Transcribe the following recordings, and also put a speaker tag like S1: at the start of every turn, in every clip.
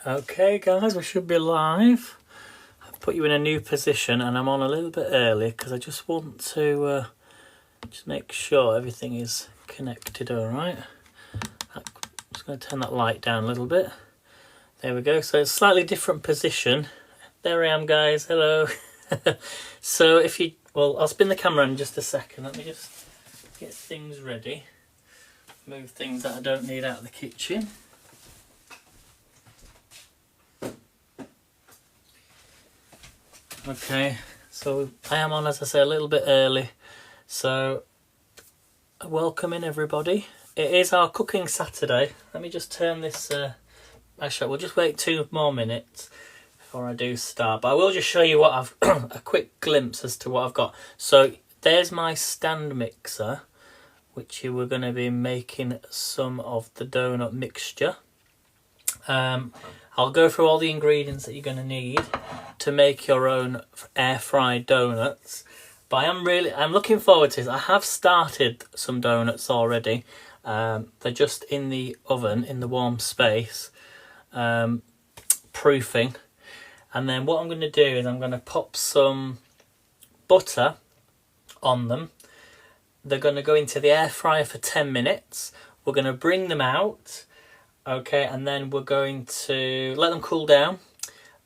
S1: Okay guys, we should be live. I've put you in a new position and I'm on a little bit early because I just want to just make sure everything is connected all right. I'm just going to turn that light down a little bit. There we go. So it's a slightly different position. There I am guys, hello. So if you, well, I'll spin the camera in just a second. Let me just get things ready. Move things that I don't need out of the kitchen. Okay, so I am on, as I say, a little bit early, so welcome in everybody. It is our cooking Saturday. Let me just turn this, actually we'll just wait 2 more minutes before I do start, but I will just show you what I've, a quick glimpse as to what I've got. So there's my stand mixer, which you were going to be making some of the donut mixture. I'll go through all the ingredients that you're going to need to make your own air fried donuts, but I'm looking forward to this. I have started some donuts already. They're just in the oven in the warm space, proofing, and then what I'm going to do is I'm going to pop some butter on them. They're going to go into the air fryer for 10 minutes. We're going to bring them out. Okay, and then we're going to let them cool down.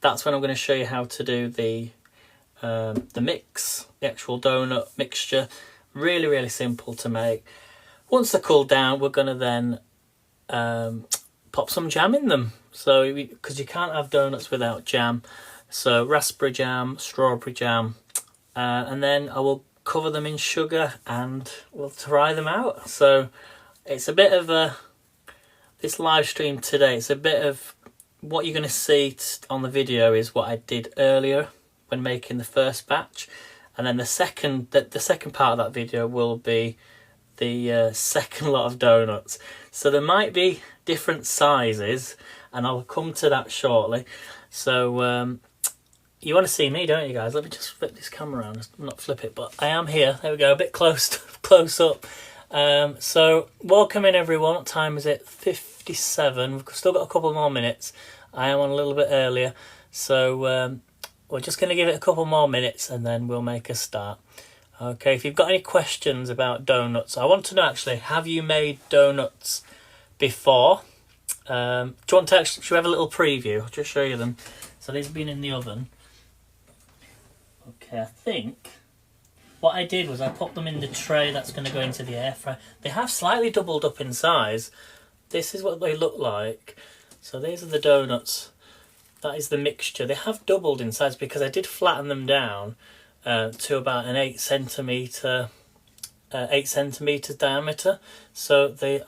S1: That's when I'm going to show you how to do the mix, the actual donut mixture. Really, really simple to make. Once they're cooled down, we're going to then pop some jam in them. So, because you can't have donuts without jam. So, raspberry jam, strawberry jam, and then I will cover them in sugar and we'll try them out. So, it's a bit of a... This live stream today, it's a bit of what you're going to see on the video is what I did earlier when making the first batch, and then the second part of that video will be the second lot of donuts. So there might be different sizes, and I'll come to that shortly. So you want to see me, don't you guys? Let me just flip this camera around, not flip it, but I am here. There we go, a bit close up. So welcome in everyone. What time is it? 57. We've still got a couple more minutes. I am on a little bit earlier, so we're just going to give it a couple more minutes and then we'll make a start. Okay, if you've got any questions about donuts, I want to know actually, have you made donuts before? Do you want to actually, should we have a little preview? I'll just show you them. So these have been in the oven. Okay, I think what I did was I popped them in the tray that's going to go into the air fryer. They have slightly doubled up in size. This is what they look like. So these are the donuts. That is the mixture. They have doubled in size because I did flatten them down to about an 8 centimetre diameter. So they're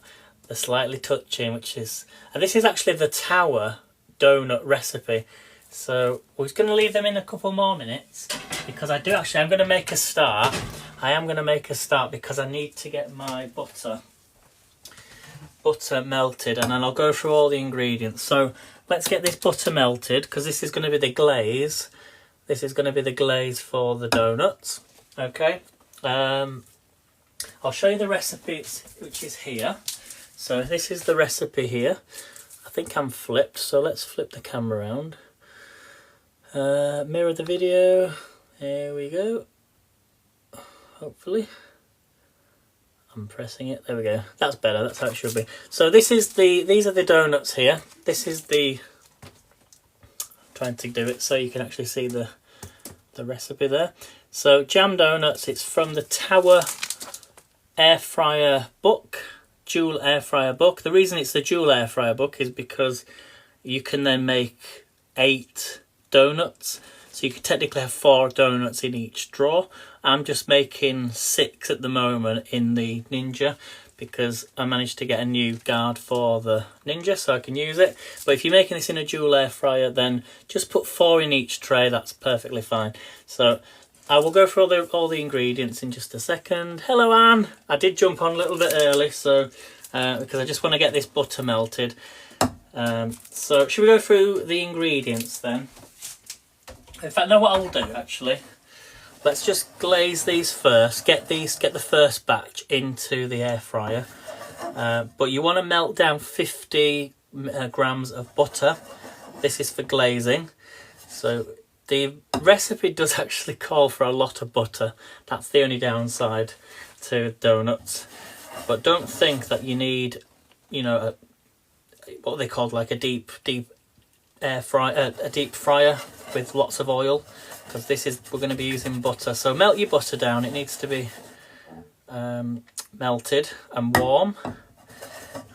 S1: slightly touching, which is... And this is actually the Tower donut recipe. So we're just going to leave them in a couple more minutes because I'm going to make a start. I am going to make a start because I need to get my butter melted, and then I'll go through all the ingredients. So let's get this butter melted because this is going to be the glaze. This is going to be the glaze for the donuts. Okay. I'll show you the recipe which is here. So this is the recipe here. I think I'm flipped, so let's flip the camera around. Mirror the video. There we go. Hopefully. I'm pressing it. There we go. That's better. That's how it should be. So these are the donuts here. This is the... I'm trying to do it so you can actually see the recipe there. So jam donuts. It's from the Tower air fryer book. Dual air fryer book. The reason it's the dual air fryer book is because you can then make 8 donuts, so you could technically have 4 donuts in each drawer. I'm just making 6 at the moment in the Ninja because I managed to get a new guard for the Ninja so I can use it. But if you're making this in a dual air fryer, then just put 4 in each tray. That's perfectly fine. So I will go through all the ingredients in just a second. Hello Anne. I did jump on a little bit early, so because I just want to get this butter melted. So should we go through the ingredients then? In fact, know what I'll do actually. Let's just glaze these first. Get the first batch into the air fryer. But you want to melt down 50 grams of butter. this is for glazing. So the recipe does actually call for a lot of butter. That's the only downside to donuts. But don't think that you need, you know, what they called like a deep air fry, a deep fryer with lots of oil, because we're going to be using butter. So melt your butter down. It needs to be melted and warm.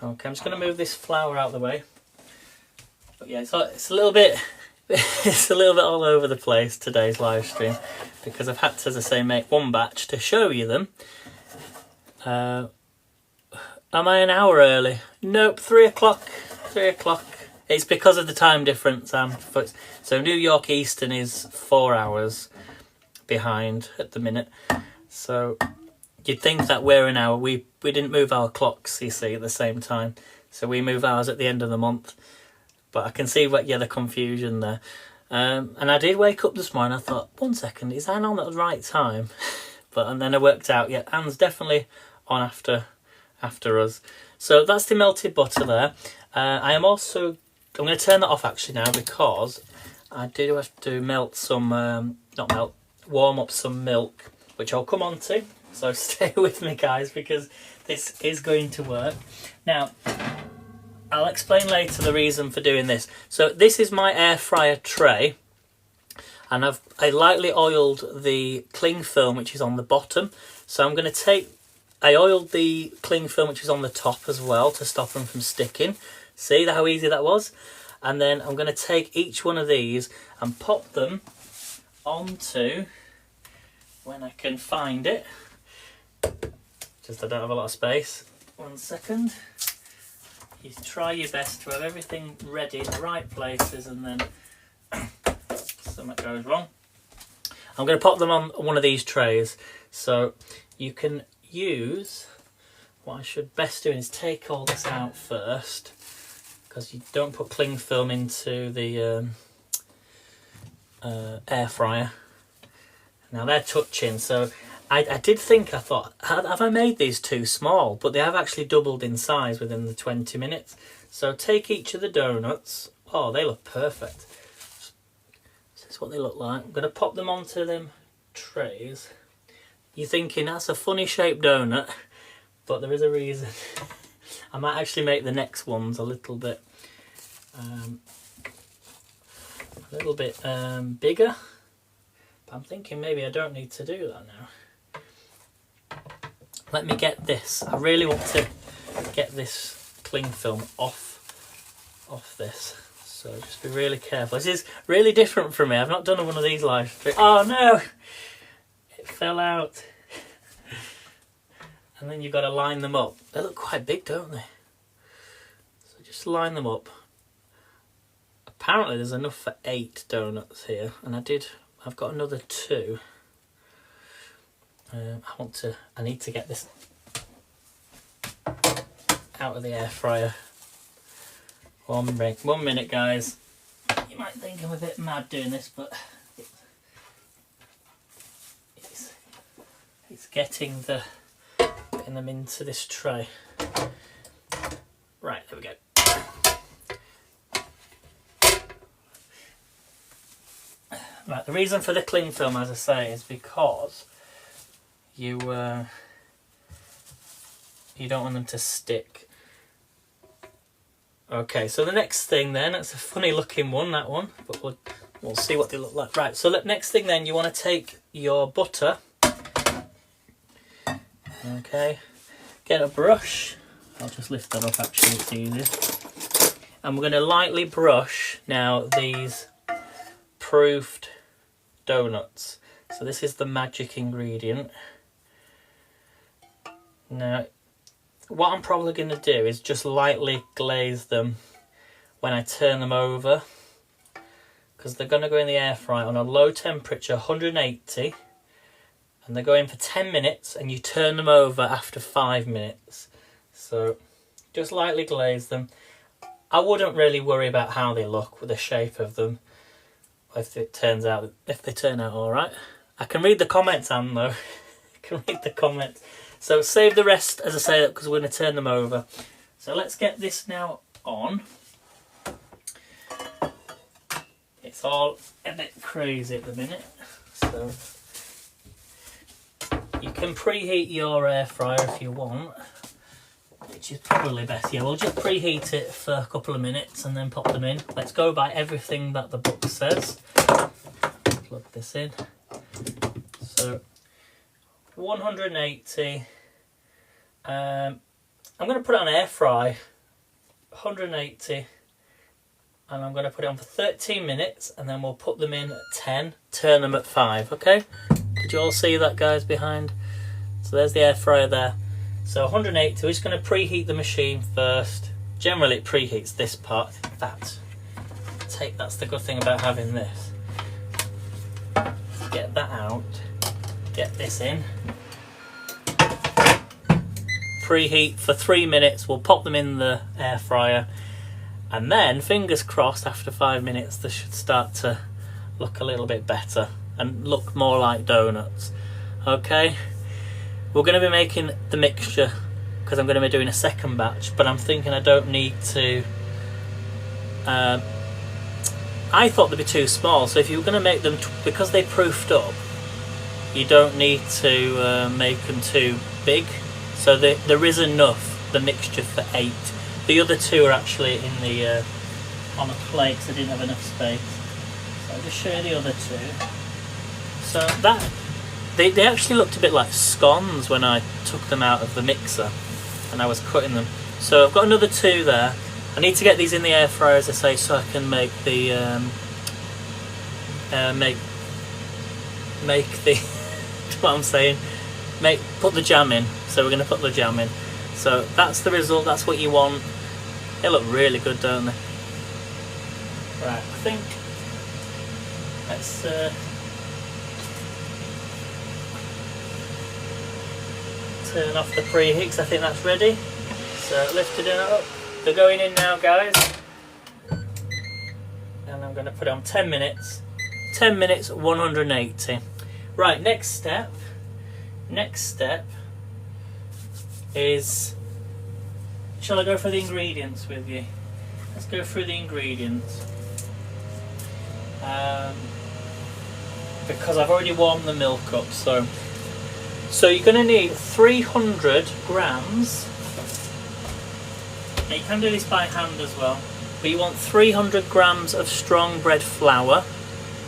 S1: Okay, I'm just going to move this flour out of the way. But yeah, it's a little bit. It's a little bit all over the place, today's live stream, because I've had to, as I say, make one batch to show you them. Am I an hour early? Nope, 3 o'clock. 3 o'clock. It's because of the time difference. So New York Eastern is 4 hours behind at the minute. So you'd think that we're an hour. We didn't move our clocks, you see, at the same time. So we move ours at the end of the month. But I can see the confusion there. And I did wake up this morning. I thought, 1 second, is Anne on at the right time? And then I worked out, yeah, Anne's definitely on after us. So that's the melted butter there. I'm going to turn that off actually now, because I do have to warm up some milk, which I'll come on to. So stay with me, guys, because this is going to work. Now, I'll explain later the reason for doing this. So this is my air fryer tray, and I lightly oiled the cling film which is on the bottom. So I'm going to I oiled the cling film which is on the top as well to stop them from sticking. See how easy that was? And then I'm going to take each one of these and pop them onto, when I can find it, just I don't have a lot of space. 1 second. You try your best to have everything ready in the right places, and then something goes wrong. I'm going to pop them on one of these trays. So you can use, what I should best do is take all this out first, because you don't put cling film into the air fryer. Now they're touching, so I did think, I thought, have I made these too small? But they have actually doubled in size within the 20 minutes. So take each of the donuts. Oh, they look perfect. This is what they look like. I'm going to pop them onto them trays. You're thinking, that's a funny shaped donut, but there is a reason. I might actually make the next ones a little bit bigger. But I'm thinking maybe I don't need to do that now. Let me get this. I really want to get this cling film off this. So just be really careful. This is really different for me. I've not done one of these live streams. Oh no! It fell out. And then you've got to line them up. They look quite big, don't they? So just line them up. Apparently there's enough for 8 donuts here. And I've got another 2. I need to get this out of the air fryer. 1 minute, guys. You might think I'm a bit mad doing this, but it's getting them into this tray. Right, there we go. Right, the reason for the cling film, as I say, is because you don't want them to stick. Okay, so the next thing then, that's a funny looking one, that one, but we'll see what they look like. Right, so the next thing then, you want to take your butter. Okay, get a brush. I'll just lift that up, actually, it's easier. And we're going to lightly brush now these proofed donuts. So this is the magic ingredient. Now, what I'm probably going to do is just lightly glaze them when I turn them over, because they're going to go in the air fryer on a low temperature, 180, and they're going for 10 minutes, and you turn them over after 5 minutes. So just lightly glaze them. I wouldn't really worry about how they look with the shape of them if they turn out all right. I can read the comments, Anne, though. I can read the comments. So save the rest, as I say, because we're going to turn them over. So let's get this now on. it's all a bit crazy at the minute. So you can preheat your air fryer if you want, which is probably best. Yeah, we'll just preheat it for a couple of minutes and then pop them in. Let's go by everything that the book says. Plug this in. So 180. I'm going to put it on air fry. 180. And I'm going to put it on for 13 minutes and then we'll put them in at 10, turn them at 5, okay? Did you all see that, guys, behind? So there's the air fryer there. So 180, we're just going to preheat the machine first. Generally it preheats this part. That's the good thing about having this. Get that out, get this in. Preheat for 3 minutes, we'll pop them in the air fryer. And then, fingers crossed, after 5 minutes, they should start to look a little bit better and look more like donuts. Okay, we're going to be making the mixture because I'm going to be doing a second batch, but I'm thinking I don't need to. I thought they'd be too small, so if you were going to make them, because they proofed up, you don't need to make them too big. So there is enough, the mixture, for 8. The other 2 are actually in the on a plate because I didn't have enough space. So I'll just show you the other 2. So that they actually looked a bit like scones when I took them out of the mixer and I was cutting them. So I've got another 2 there. I need to get these in the air fryer, as I say, so I can make the make the what I'm saying. Put the jam in. So we're going to put the jam in. So that's the result. That's what you want. They look really good, don't they? Right, I think let's turn off the preheat because I think that's ready. So lifted it up. They're going in now, guys. And I'm going to put it on 10 minutes. 10 minutes, 180. Right, next step. Next step is, shall I go for the ingredients with you? Let's go through the ingredients. Because I've already warmed the milk up, so you're going to need 300 grams. Now you can do this by hand as well, but you want 300 grams of strong bread flour.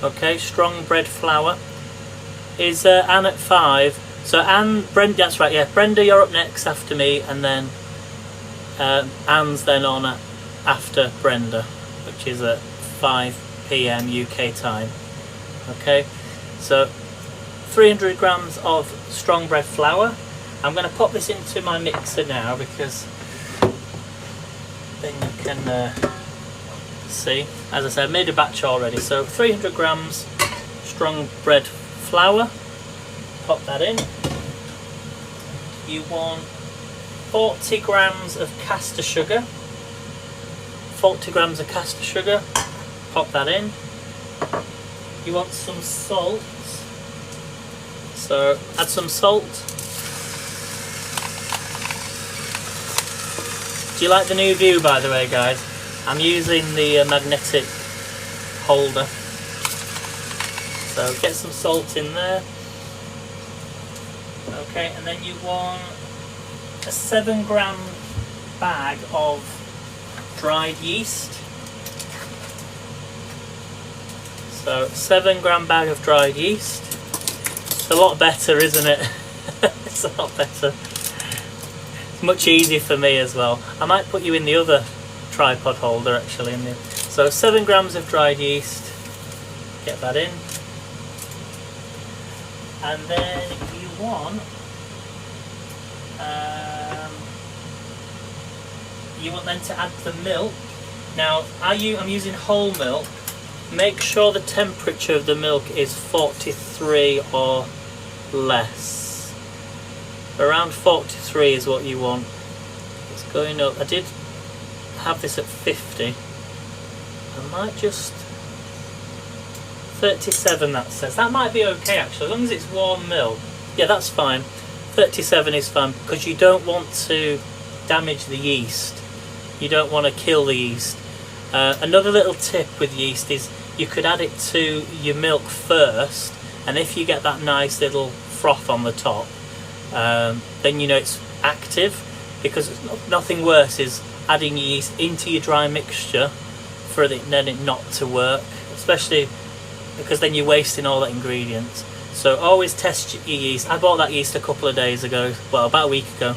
S1: Okay, strong bread flour. Is Anne at 5? So Anne, Brenda, that's right, yeah. Brenda, you're up next after me, and then Anne's then on after Brenda, which is at 5 PM UK time. Okay, so 300 grams of strong bread flour. I'm going to pop this into my mixer now because then you can see. As I said, I made a batch already. So 300 grams strong bread flour. Pop that in. You want 40 grams of caster sugar. 40 grams of caster sugar. Pop that in. You want some salt. So add some salt. Do you like the new view, by the way, guys? I'm using the magnetic holder. So get some salt in there. Okay, and then you want a 7-gram bag of dried yeast. So 7-gram bag of dried yeast. It's a lot better, isn't it? It's a lot better. It's much easier for me as well. I might put you in the other tripod holder actually. So 7 grams of dried yeast. Get that in. And then you want then to add the milk. Now I'm using whole milk. Make sure the temperature of the milk is 43 or less. Around 43 is what you want. It's going up. I did have this at 50. I might just 37, that says. That might be okay actually, as long as it's warm milk. Yeah, that's fine. 37 is fine because you don't want to damage the yeast. You don't want to kill the yeast. Another little tip with yeast is you could add it to your milk first, and if you get that nice little froth on the top, then you know it's active, because nothing worse is adding yeast into your dry mixture for it then it not to work, especially because then you're wasting all that ingredients. So always test your yeast. I bought that yeast a couple of days ago, well, about a week ago,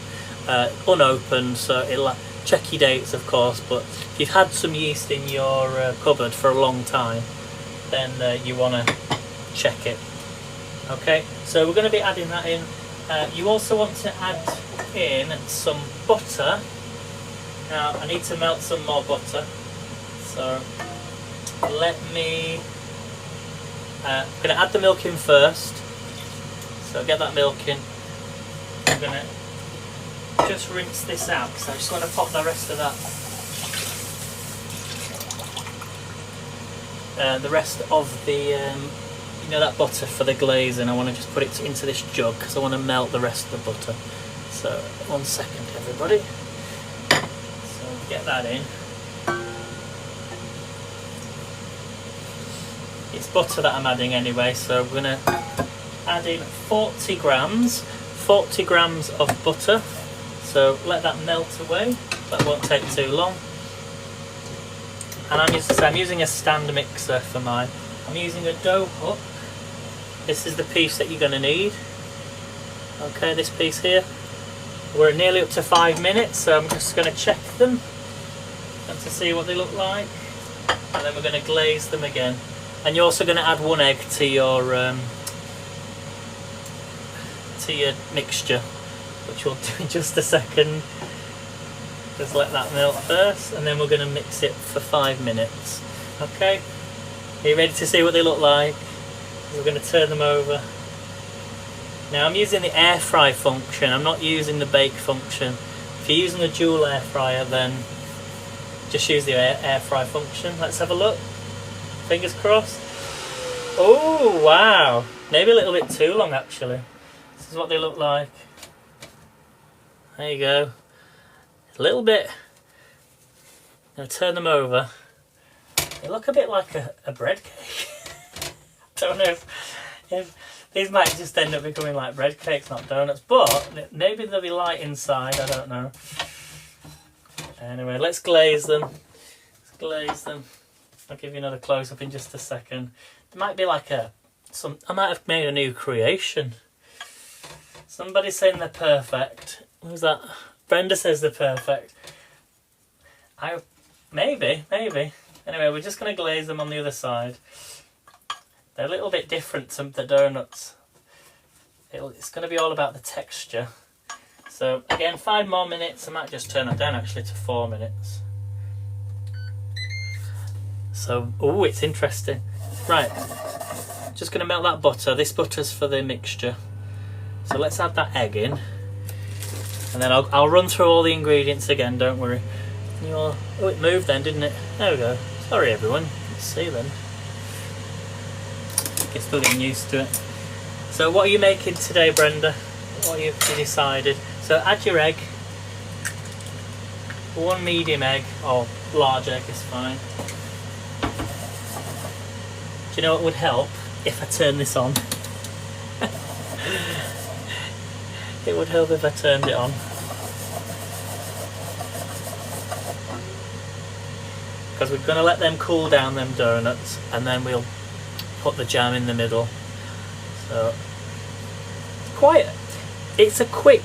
S1: unopened, so it'll check your dates, of course, but if you've had some yeast in your cupboard for a long time, then you want to check it. Okay, so we're going to be adding that in. You also want to add in some butter. Now I need to melt some more butter, so let me I'm going to add the milk in first, so get that milk in. I'm going to just rinse this out because I just want to pop the rest of that, the rest of the you know, that butter for the glazing. I want to just put it into this jug because I want to melt the rest of the butter. So 1 second everybody, so get that in. It's butter that I'm adding anyway, so we're going to add in 40 grams of butter. So let that melt away, that won't take too long. And I'm using a stand mixer for mine. I'm using a dough hook. This is the piece that you're going to need. Okay, this piece here. We're nearly up to 5 minutes, so I'm just going to check them and to see what they look like. And then we're going to glaze them again. And you're also going to add 1 egg to your mixture, which we'll do in just a second. Just let that melt first, and then we're going to mix it for 5 minutes. Okay, are you ready to see what they look like? We're going to turn them over. Now I'm using the air fry function, I'm not using the bake function. If you're using a dual air fryer, then just use the air fry function. Let's have a look. Fingers crossed. Oh wow, maybe a little bit too long actually. This is what they look like. There you go. A little bit. I'm going to turn them over. They look a bit like a bread cake. Don't know if these might just end up becoming like bread cakes, not donuts, but maybe they'll be light inside, I don't know. Anyway, let's glaze them. Let's glaze them. I'll give you another close up in just a second. There might be like I might have made a new creation. Somebody's saying they're perfect. Who's that? Brenda says they're perfect. Maybe. Anyway, we're just going to glaze them on the other side. They're a little bit different to the donuts. It's going to be all about the texture. So again, 5 more minutes. I might just turn it down actually to 4 minutes. So, oh, it's interesting. Right, just going to melt that butter. This butter's for the mixture. So let's add that egg in. And then I'll run through all the ingredients again, don't worry. Oh, it moved then, didn't it? There we go. Sorry everyone, let's see then. You're still getting used to it. So what are you making today, Brenda? What have you decided? So add your egg. 1 medium egg, or large egg is fine. Do you know what would help? If I turn this on. It would help if I turned it on. Because we're going to let them cool down, them donuts, and then we'll put the jam in the middle. So it's a quick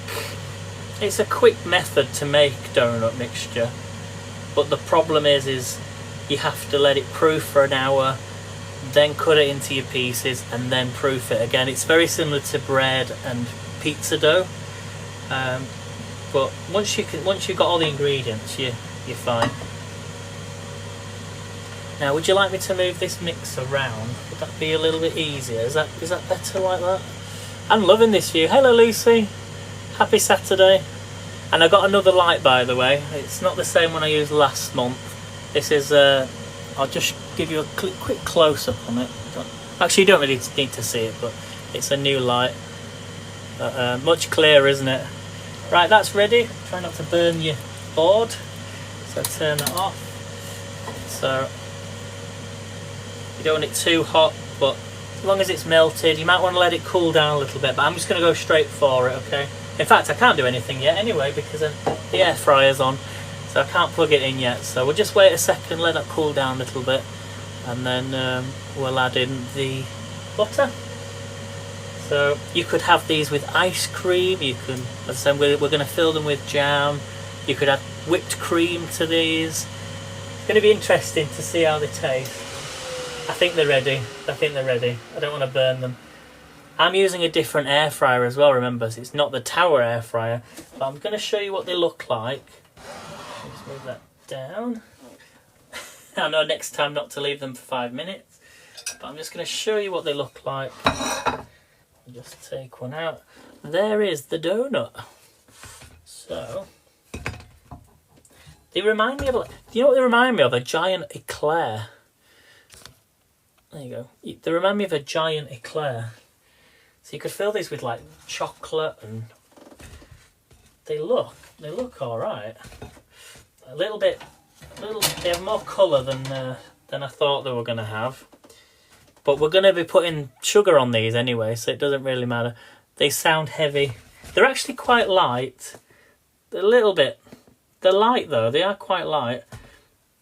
S1: method to make donut mixture, but the problem is you have to let it proof for an hour, then cut it into your pieces, and then proof it again. It's very similar to bread and pizza dough, but once you've got all the ingredients, you're fine. Now, would you like me to move this mix around? Would that be a little bit easier? Is that better like that? I'm loving this view. Hello, Lucy. Happy Saturday. And I got another light, by the way. It's not the same one I used last month. This is I'll just give you a quick close-up on it. Actually, you don't really need to see it, but it's a new light. Much clearer, isn't it? Right, that's ready. Try not to burn your board. So turn that off. So You don't want it too hot, but as long as it's melted, you might want to let it cool down a little bit, but I'm just going to go straight for it, okay? In fact, I can't do anything yet anyway because the air fryer's on, so I can't plug it in yet. So we'll just wait a second, let that cool down a little bit, and then we'll add in the butter. So you could have these with ice cream, you can, as I said, we're going to fill them with jam. You could add whipped cream to these. It's going to be interesting to see how they taste. I think they're ready. I don't want to burn them. I'm using a different air fryer as well, remember, so it's not the Tower air fryer, but I'm going to show you what they look like. Just move that down. I know next time not to leave them for 5 minutes, but I'm just going to show you what they look like. I'll just take one out. There is the donut. So, they remind me of, do you know what they remind me of? A giant eclair. There you go. They remind me of a giant eclair. So you could fill these with like chocolate, and they look all right. They have more colour than I thought they were going to have. But we're going to be putting sugar on these anyway, so it doesn't really matter. They sound heavy. They're actually quite light. They're a little bit. They're light though. They are quite light.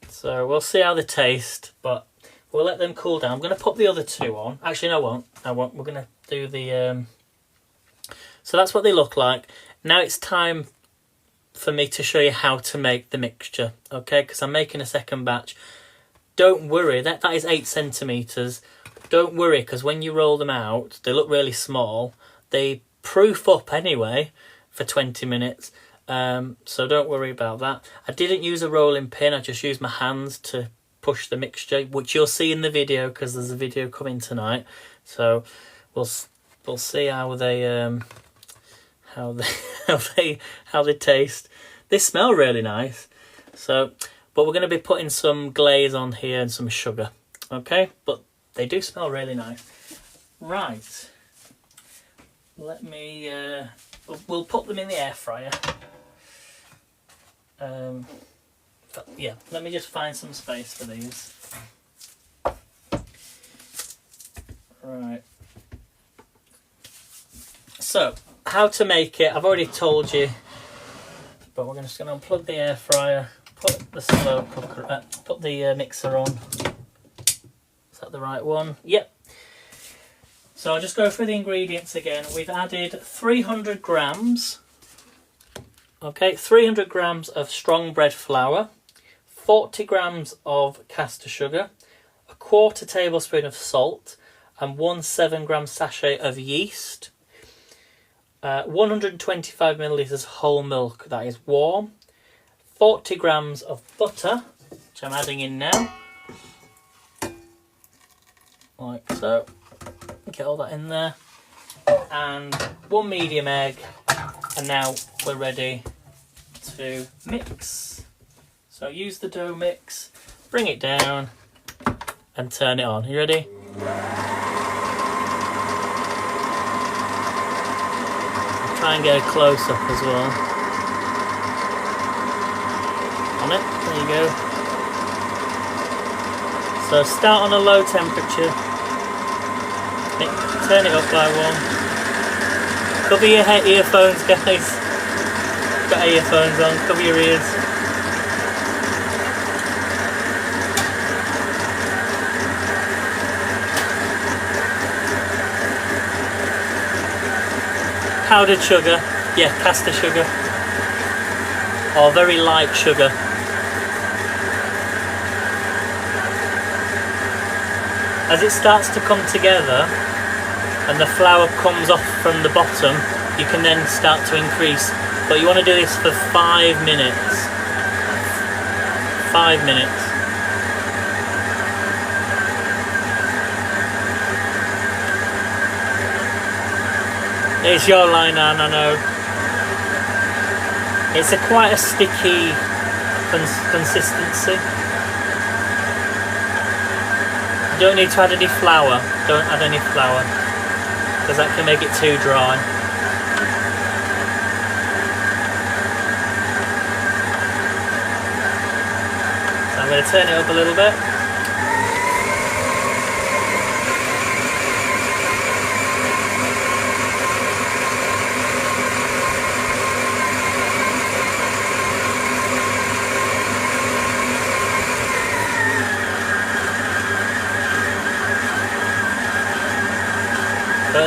S1: So we'll see how they taste, but we'll let them cool down. I'm going to put the other two on. Actually, no, I won't. We're going to do the... So that's what they look like. Now it's time for me to show you how to make the mixture, okay? Because I'm making a second batch. Don't worry, that is 8 centimetres. Don't worry, because when you roll them out, they look really small. They proof up anyway for 20 minutes. So don't worry about that. I didn't use a rolling pin. I just used my hands to push the mixture, which you'll see in the video because there's a video coming tonight. So we'll see how they how they taste. They smell really nice. So, but we're going to be putting some glaze on here and some sugar. Okay, but they do smell really nice. Right. Let me. We'll put them in the air fryer. Yeah, let me just find some space for these. Right. So, how to make it, I've already told you, but we're just going to unplug the air fryer, put the slow cooker, put the mixer on. Is that the right one? Yep. So I'll just go through the ingredients again. We've added 300 grams, okay, 300 grams of strong bread flour, 40 grams of caster sugar, a 1/4 tablespoon of salt, and 1 7-gram sachet of yeast, 125 millilitres whole milk that is warm, 40 grams of butter, which I'm adding in now, like so. Get all that in there, and 1 medium egg, and now we're ready to mix. So use the dough mix, bring it down, and turn it on. You ready? Try and get a close up as well. On it, there you go. So start on a low temperature, turn it up by 1. Cover your earphones, guys. Got earphones on, cover your ears. Powdered sugar, yeah, caster sugar, or very light sugar. As it starts to come together and the flour comes off from the bottom, you can then start to increase, but you want to do this for 5 minutes. 5 minutes. It's your line, Anne, I know. It's quite a sticky consistency. You don't need to add any flour. Don't add any flour, because that can make it too dry. So I'm going to turn it up a little bit.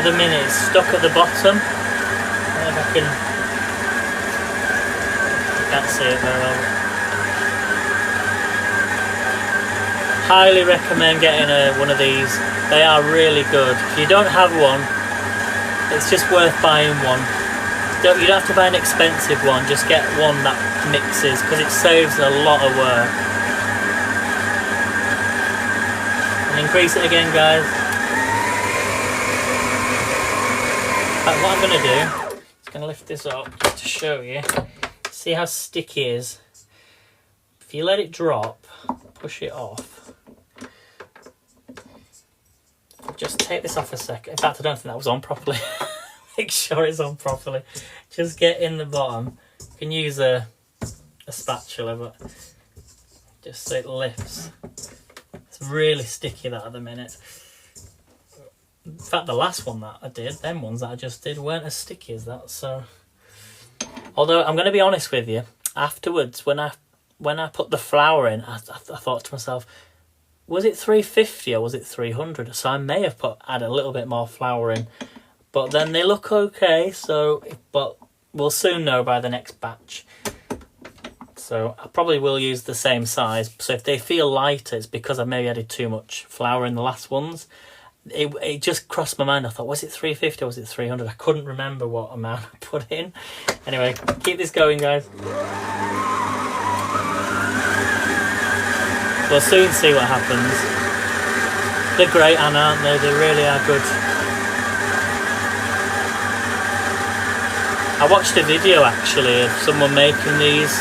S1: the minute it's stuck at the bottom. I don't know if I can... Can't see it very well. Highly recommend getting one of these. They are really good. If you don't have one, it's just worth buying one. You don't have to buy an expensive one, just get one that mixes, because it saves a lot of work. And increase it again, guys. But what I'm going to do is going to lift this up just to show you. See how sticky it is. If you let it drop, push it off. Just take this off a second. In fact, I don't think that was on properly. Make sure it's on properly. Just get in the bottom. You can use a spatula, but just so it lifts. It's really sticky that at the minute. In fact, the last one that I did, them ones that I just did, weren't as sticky as that. So, although I'm going to be honest with you, afterwards when I put the flour in, I thought to myself, was it 350 or was it 300? So I may have added a little bit more flour in, but then they look okay. So, but we'll soon know by the next batch. So I probably will use the same size. So if they feel lighter, it's because I maybe added too much flour in the last ones. It just crossed my mind. I thought, was it 350 or was it 300? I couldn't remember what amount I put in. Anyway, keep this going, guys. We'll soon see what happens. They're great, Anna, aren't they? They really are good. I watched a video actually of someone making these,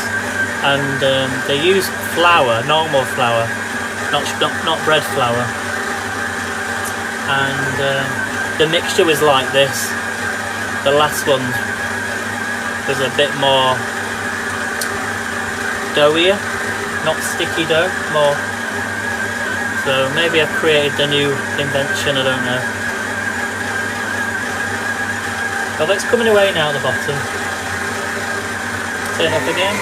S1: and they used flour, normal flour, not bread flour, and the mixture was like this. The last one was a bit more doughier. Not sticky dough, more. So maybe I've created a new invention, I don't know. Well, it's coming away now at the bottom. Turn up again.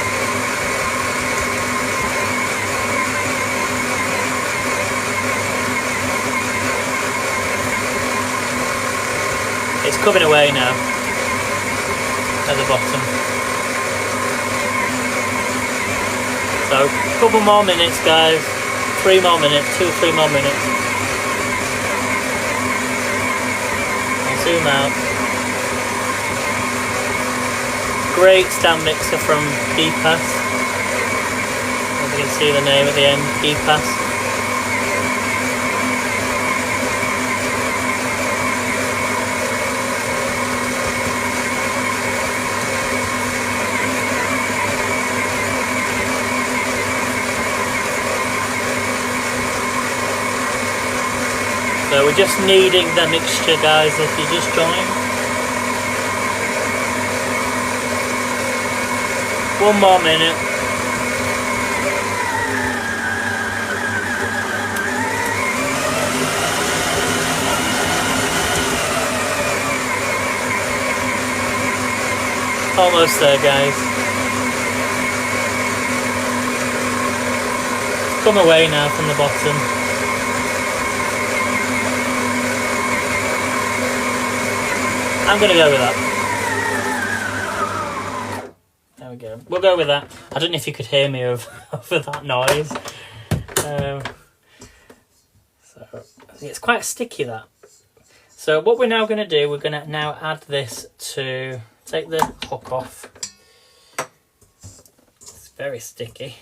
S1: It's coming away now at the bottom. So, a couple more minutes, guys. 3 more minutes, 2-3 more minutes. I'll zoom out. Great stand mixer from EPAS. As you can see the name at the end, EPAS. So we're just kneading the mixture, guys, if you just joined. 1 more minute. Almost there, guys. Come away now from the bottom. I'm going to go with that. There we go. We'll go with that. I don't know if you could hear me over that noise. So it's quite sticky, that. So what we're now going to do, we're going to now add this to... Take the hook off. It's very sticky.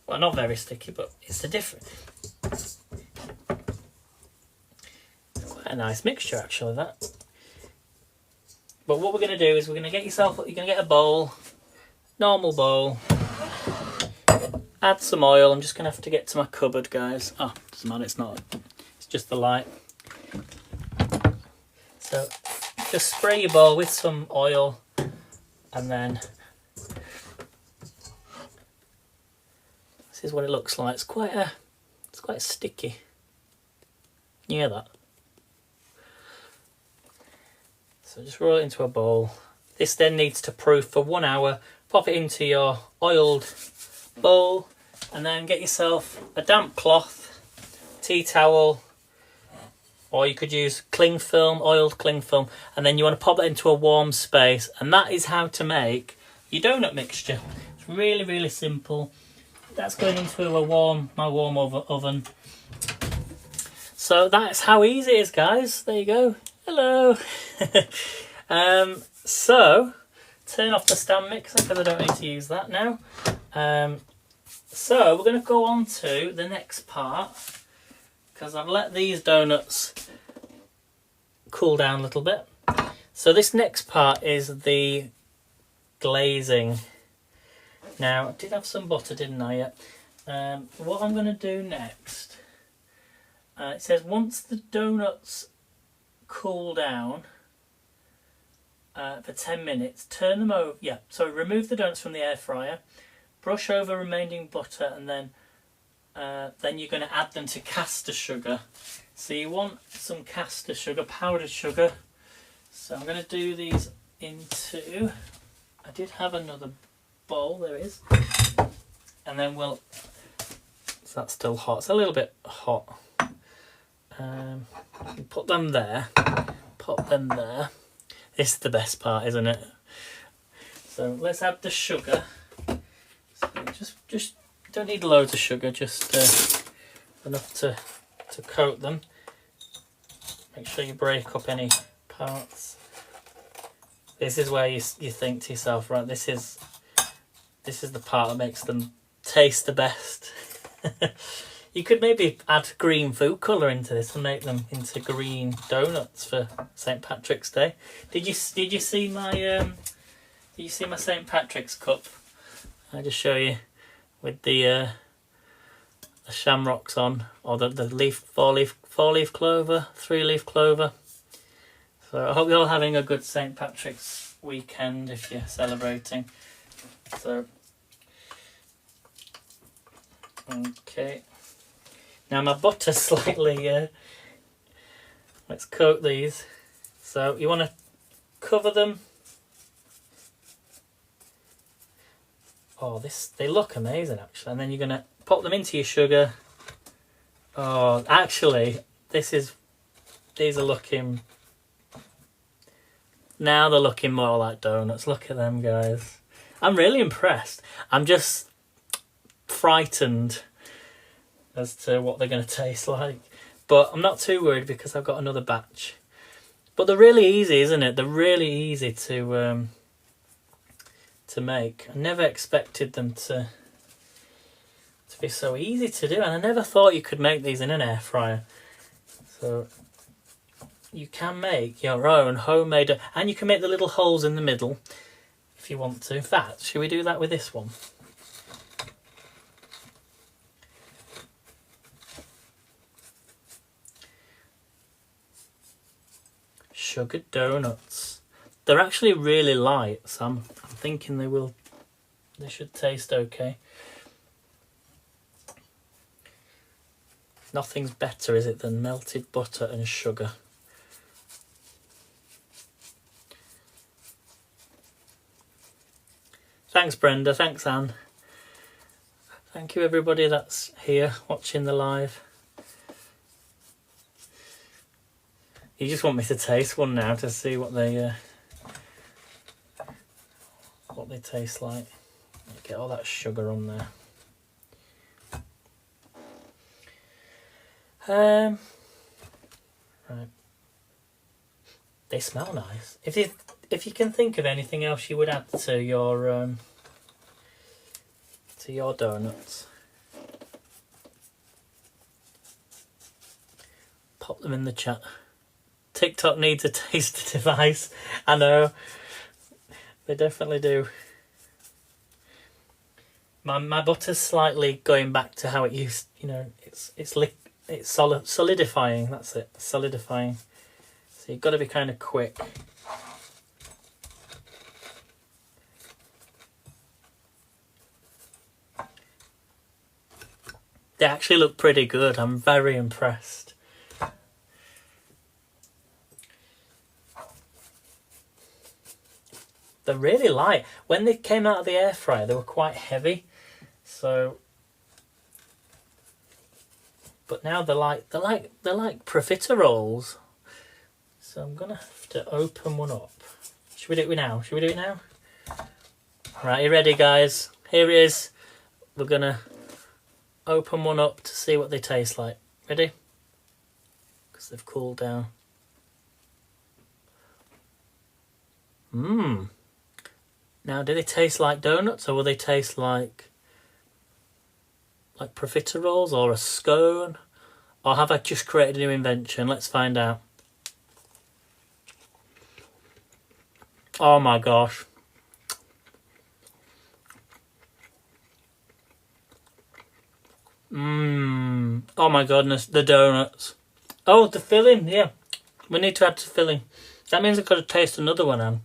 S1: Well, not very sticky, but it's a different... Quite a nice mixture, actually, that. But what we're going to do is you're going to get a bowl, normal bowl, add some oil. I'm just going to have to get to my cupboard, guys. Oh, doesn't matter, it's just the light. So just spray your bowl with some oil, and then this is what it looks like. It's quite sticky. You hear that? So just roll it into a bowl. This then needs to proof for 1 hour. Pop it into your oiled bowl, and then get yourself a damp cloth, tea towel, or you could use cling film, oiled cling film, and then you want to pop that into a warm space, and that is how to make your donut mixture. It's really, really simple. That's going into my warm oven. So that's how easy it is, guys. There you go. Hello. So turn off the stand mixer because I don't need to use that now. So we're going to go on to the next part, because I've let these donuts cool down a little bit. So this next part is the glazing. Now, I did have some butter, didn't I? Yeah. What I'm going to do next, it says once the donuts cool down for 10 minutes, turn them over. Yeah, so remove the donuts from the air fryer, brush over remaining butter, and then you're going to add them to caster sugar. So you want some caster sugar, powdered sugar. So I'm going to do these into, I did have another bowl, there it is. And then so that's still hot, it's a little bit hot. Put them there, put them there. This is the best part, isn't it? So let's add the sugar. So just don't need loads of sugar, just enough to coat them. Make sure you break up any parts. This is where you think to yourself, right, this is the part that makes them taste the best. You could maybe add green food colour into this and make them into green donuts for St. Patrick's Day. Did you see my St. Patrick's cup? I just show you with the shamrocks on, or the four leaf clover, 3-leaf clover. So I hope you're all having a good St. Patrick's weekend if you're celebrating. So okay. Now my butter's slightly, let's coat these. So you want to cover them. Oh, they look amazing actually. And then you're going to pop them into your sugar. Oh, actually, these are looking, now they're looking more like donuts. Look at them, guys. I'm really impressed. I'm just frightened as to what they're going to taste like, but I'm not too worried because I've got another batch. But they're really easy, isn't it? They're really easy to make. I never expected them to be so easy to do, and I never thought you could make these in an air fryer. So you can make your own homemade, and you can make the little holes in the middle if you want to. In fact, should we do that with this one? Sugar donuts. They're actually really light, so I'm thinking they should taste okay. Nothing's better, is it, than melted butter and sugar. Thanks, Brenda. Thanks, Anne. Thank you, everybody that's here watching the live. You just want me to taste one now to see what they taste like. Get all that sugar on there. Right. They smell nice. If you can think of anything else you would add to your donuts, pop them in the chat. TikTok needs a taste device. I know. They definitely do. My butter's slightly going back to how it used. You know, it's solidifying. That's it, solidifying. So you've got to be kind of quick. They actually look pretty good. I'm very impressed. They're really light. When they came out of the air fryer, they were quite heavy. So but now they're like profiteroles. So I'm gonna have to open one up. Should we do it now? Should we do it now? Right, you ready, guys? Here it is. We're gonna open one up to see what they taste like. Ready? Because they've cooled down. Mmm. Now, do they taste like donuts, or will they taste like profiteroles or a scone? Or have I just created a new invention? Let's find out. Oh my gosh. Mmm. Oh my goodness, the donuts. Oh, the filling, yeah. We need to add the filling. That means I've got to taste another one, Anne.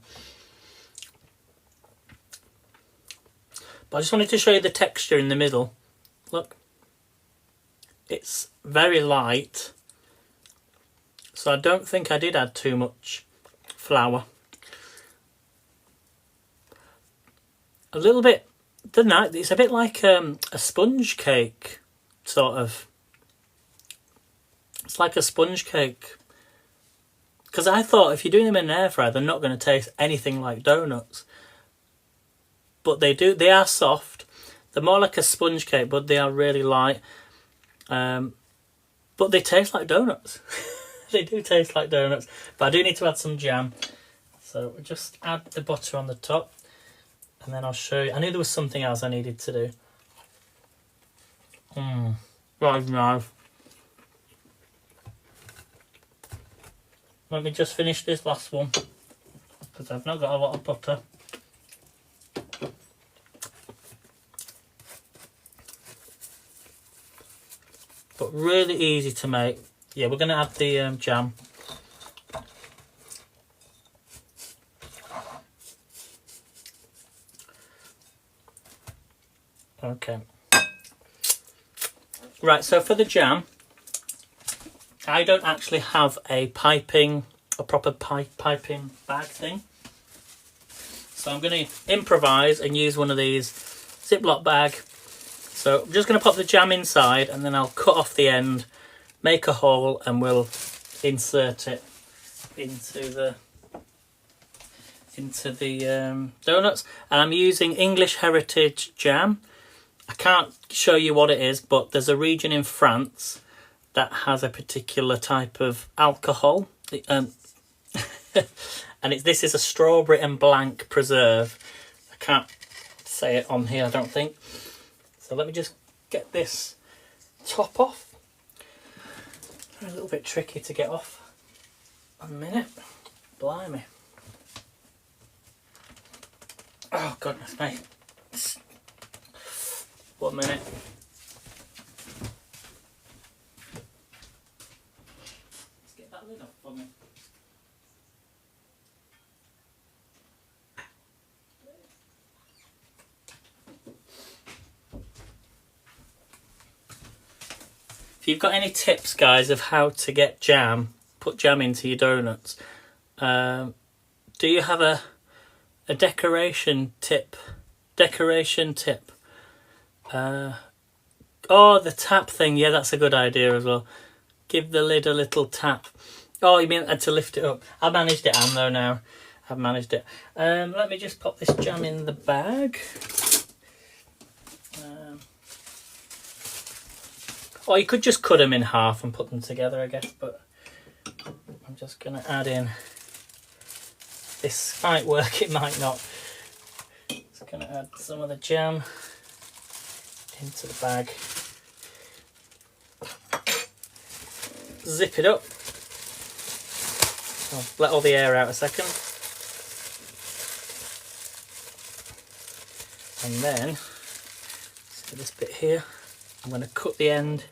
S1: But I just wanted to show you the texture in the middle. Look. It's very light. So I don't think I did add too much flour. A little bit, it's a bit like a sponge cake, sort of. It's like a sponge cake. Because I thought if you're doing them in an air fryer, they're not going to taste anything like donuts. But they do. They are soft. They're more like a sponge cake, but they are really light. But they taste like donuts. They do taste like donuts. But I do need to add some jam. So we'll just add the butter on the top. And then I'll show you. I knew there was something else I needed to do. Right, nice. Let me just finish this last one, because I've not got a lot of butter. But really easy to make. Yeah, we're going to add the jam. Okay. Right, so for the jam, I don't actually have a proper piping bag thing. So I'm going to improvise and use one of these Ziploc bag. So I'm just going to pop the jam inside, and then I'll cut off the end, make a hole, and we'll insert it into the donuts. And I'm using English Heritage jam. I can't show you what it is, but there's a region in France that has a particular type of alcohol. And this is a strawberry and blanc preserve. I can't say it on here, I don't think. So let me just get this top off. A little bit tricky to get off. 1 minute. Blimey. Oh, goodness me. 1 minute. Let's get that lid off for me. If you've got any tips, guys, of how to get put jam into your donuts, do you have a decoration tip? Oh, the tap thing. Yeah, that's a good idea as well. Give the lid a little tap. Oh, you mean to lift it up? I've managed it, Anne, though, now. I've managed it. Let me just pop this jam in the bag. Or you could just cut them in half and put them together, I guess. But I'm just going to add in. This might work, it might not. Just going to add some of the jam into the bag. Zip it up. I'll let all the air out a second. And then, see this bit here, I'm going to cut the end,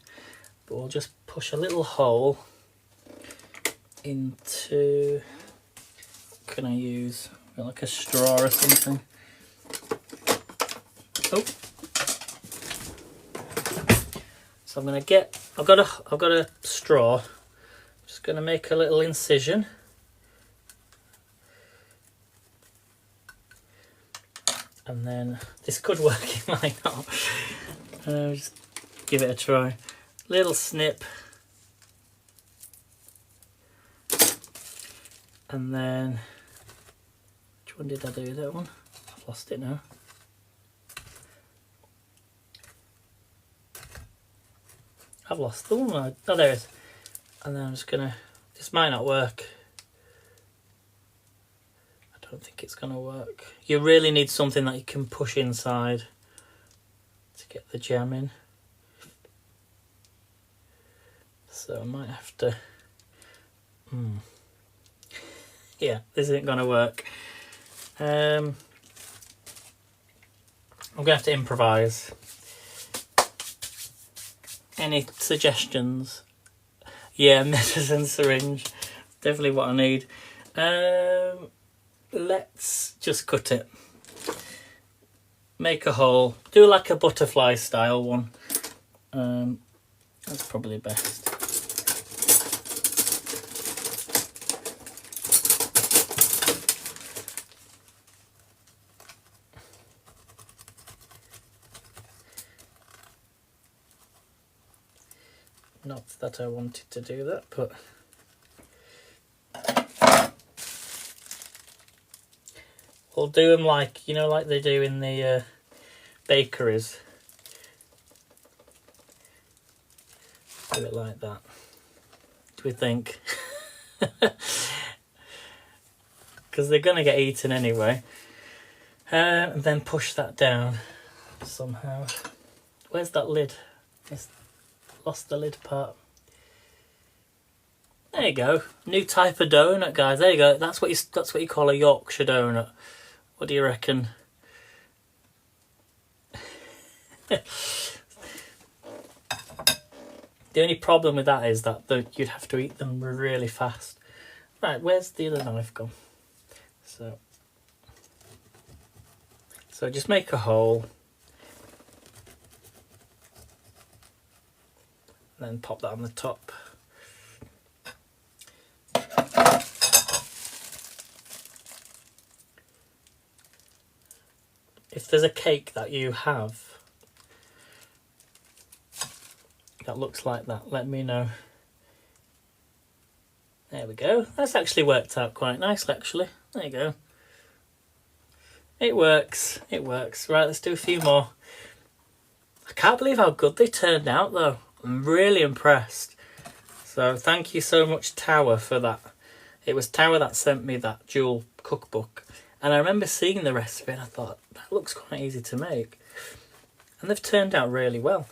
S1: but we'll just push a little hole into, what can I use? Like a straw or something. Oh. So I'm going to get, I've got a straw. Just going to make a little incision. And then this could work, it might not. Just give it a try. little snip. And then, which one did I do? That one? I've lost it now. I've lost the one. Oh, there it is. And then I'm just gonna, this might not work. I don't think it's gonna work. You really need something that you can push inside to get the jam in. So I might have to, yeah, this isn't gonna work. I'm gonna have to improvise. Any suggestions? Yeah, medicine syringe, definitely what I need. Let's just cut it. Make a hole. Do like a butterfly style one. That's probably best. Not that I wanted to do that, but we'll do them like, you know, like they do in the bakeries. Do it like that. Do we think? Because they're going to get eaten anyway. And then push that down somehow. Where's that lid? Lost the lid part. There you go. New type of donut, guys. There you go. That's what you call a Yorkshire donut. What do you reckon? The only problem with that is that you'd have to eat them really fast. Right, where's the other knife gone? So just make a hole. And then pop that on the top. If there's a cake that you have that looks like that, let me know. There we go. That's actually worked out quite nicely, actually. There you go. It works. It works. Right, let's do a few more. I can't believe how good they turned out, though. I'm really impressed. So thank you so much, Tower, for that. It was Tower that sent me that dual cookbook. And I remember seeing the recipe and I thought, that looks quite easy to make. And they've turned out really well.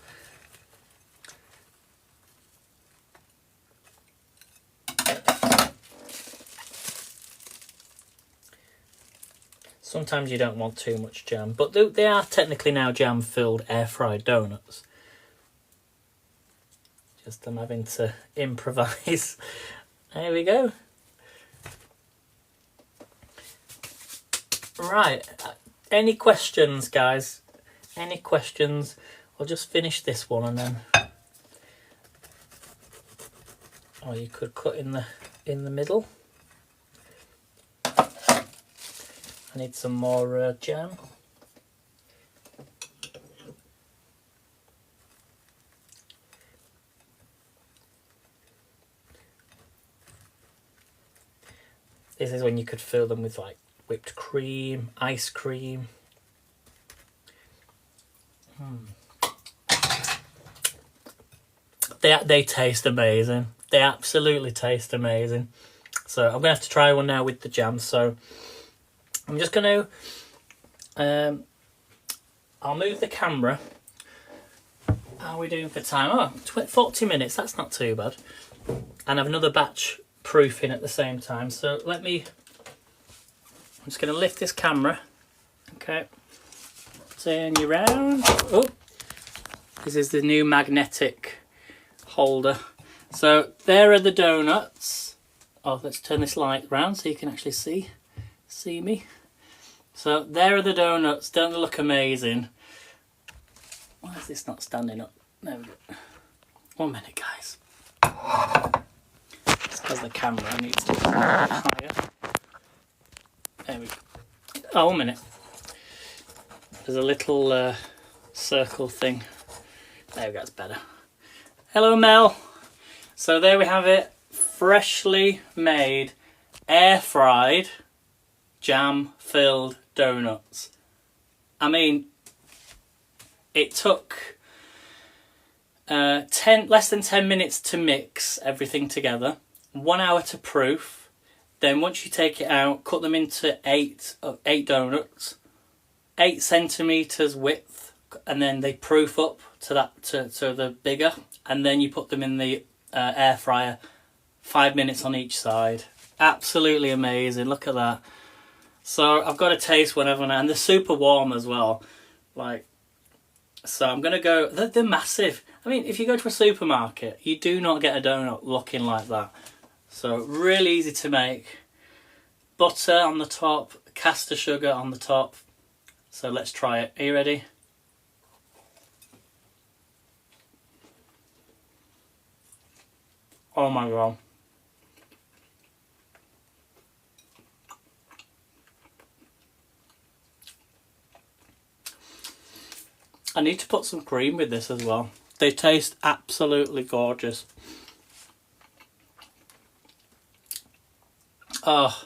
S1: Sometimes you don't want too much jam, but they are technically now jam-filled air-fried donuts. Just I'm having to improvise. There we go. Right, any questions, guys? Any questions? I'll just finish this one and then... Or you could cut in the middle. I need some more jam. This is when you could fill them with like whipped cream, ice cream. They taste amazing. They absolutely taste amazing. So I'm gonna have to try one now with the jam. So I'm just gonna I'll move the camera. How are we doing for time? Oh, 40 minutes. That's not too bad. And have another batch proofing at the same time. So I'm just going to lift this camera. Okay. Turn you round. Oh, this is the new magnetic holder. So there are the donuts. Oh, let's turn this light round so you can actually see me. So there are the donuts. Don't they look amazing? Why is this not standing up? There we go. 1 minute, guys. It's because the camera needs to be higher. There we go. Oh, 1 minute. There's a little circle thing. There we go, it's better. Hello, Mel. So there we have it. Freshly made, air-fried, jam-filled donuts. I mean, it took less than 10 minutes to mix everything together, 1 hour to proof. Then once you take it out, cut them into eight donuts, 8 centimeters width, and then they proof up to the bigger, and then you put them in the air fryer, 5 minutes on each side. Absolutely amazing. Look at that. So I've got a taste whenever, and they're super warm as well. So I'm gonna go. They're massive. I mean, if you go to a supermarket, you do not get a donut looking like that. So really easy to make. Butter on the top, caster sugar on the top. So let's try it. Are you ready? Oh my god. I need to put some cream with this as well. They taste absolutely gorgeous. Oh.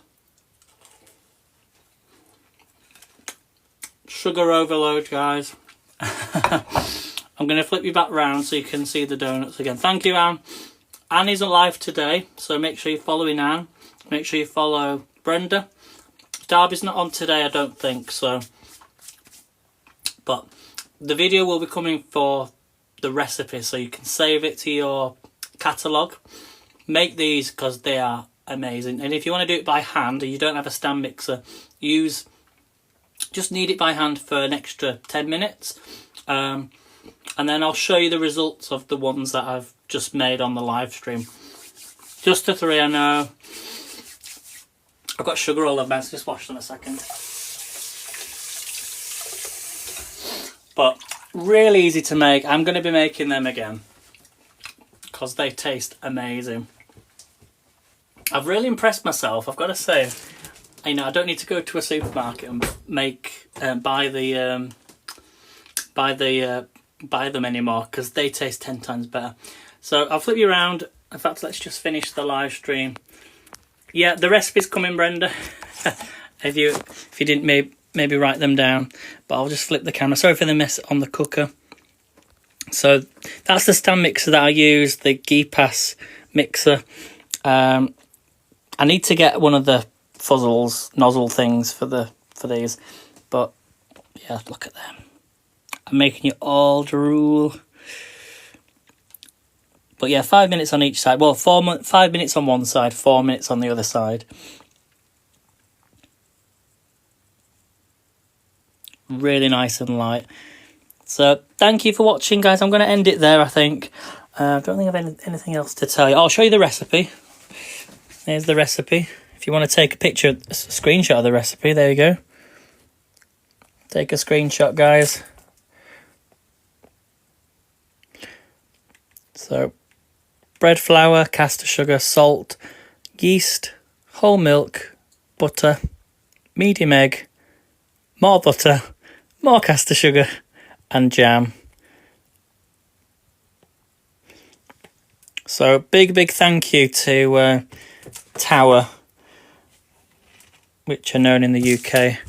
S1: Sugar overload, guys. I'm going to flip you back round so you can see the donuts again. Thank you, Anne. Anne isn't live today, so make sure you're following Anne. Make sure you follow Brenda. Darby's not on today, I don't think, so. But the video will be coming for the recipe, so you can save it to your catalogue. Make these because they are amazing. And if you want to do it by hand and you don't have a stand mixer, just knead it by hand for an extra 10 minutes. And then I'll show you the results of the ones that I've just made on the live stream. Just the 3, I know. I've got sugar all over my mouth, just wash them a second. But really easy to make. I'm going to be making them again because they taste amazing. I've really impressed myself, I've got to say. I don't need to go to a supermarket and buy them anymore because they taste 10 times better. So I'll flip you around. In fact, let's just finish the live stream. Yeah, the recipe's coming, Brenda. if you didn't maybe write them down, but I'll just flip the camera. Sorry for the mess on the cooker. So that's the stand mixer that I use, the Geepass mixer. I need to get one of the fuzzles, nozzle things for these, but yeah, look at them. I'm making you all drool. But yeah, 5 minutes on each side. Well, 5 minutes on one side, 4 minutes on the other side. Really nice and light. So thank you for watching, guys. I'm going to end it there, I think. I don't think I have anything else to tell you. I'll show you the recipe. There's the recipe. If you want to take a picture, a screenshot of the recipe, there you go. Take a screenshot, guys. So, bread flour, caster sugar, salt, yeast, whole milk, butter, medium egg, more butter, more caster sugar, and jam. So, big thank you to Tower, which are known in the UK,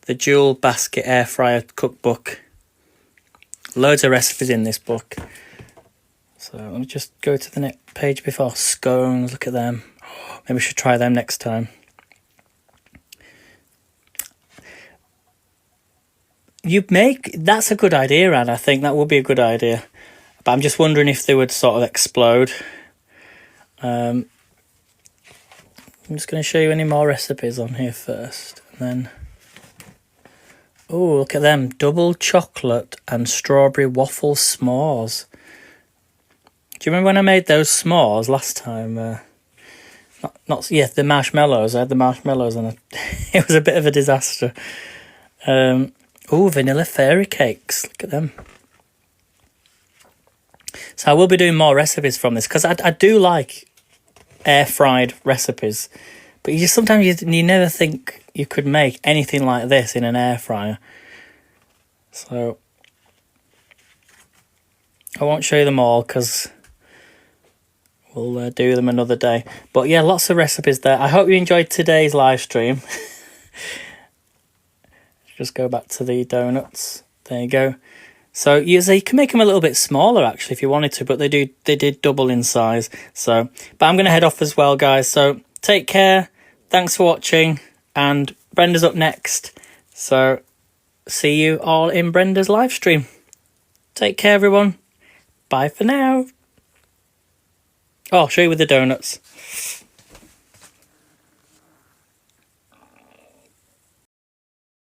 S1: the Dual Basket Air Fryer Cookbook. Loads of recipes in this book. So let me just go to the next page before. Scones, look at them. Maybe we should try them next time. That's a good idea, Anne. I think that would be a good idea. But I'm just wondering if they would sort of explode. I'm just going to show you any more recipes on here first. And then, oh, look at them. Double chocolate and strawberry waffle s'mores. Do you remember when I made those s'mores last time? The marshmallows. I had the marshmallows and it was a bit of a disaster. Vanilla fairy cakes. Look at them. So I will be doing more recipes from this because I do like air fried recipes, but sometimes you never think you could make anything like this in an air fryer. So I won't show you them all because we'll do them another day. But yeah, lots of recipes there. I hope you enjoyed today's live stream. Just go back to the donuts. There you go. So you can make them a little bit smaller actually if you wanted to, but they did double in size. So, but I'm going to head off as well, guys. So take care. Thanks for watching, and Brenda's up next. So see you all in Brenda's live stream. Take care, everyone. Bye for now. Oh, I'll show you with the donuts.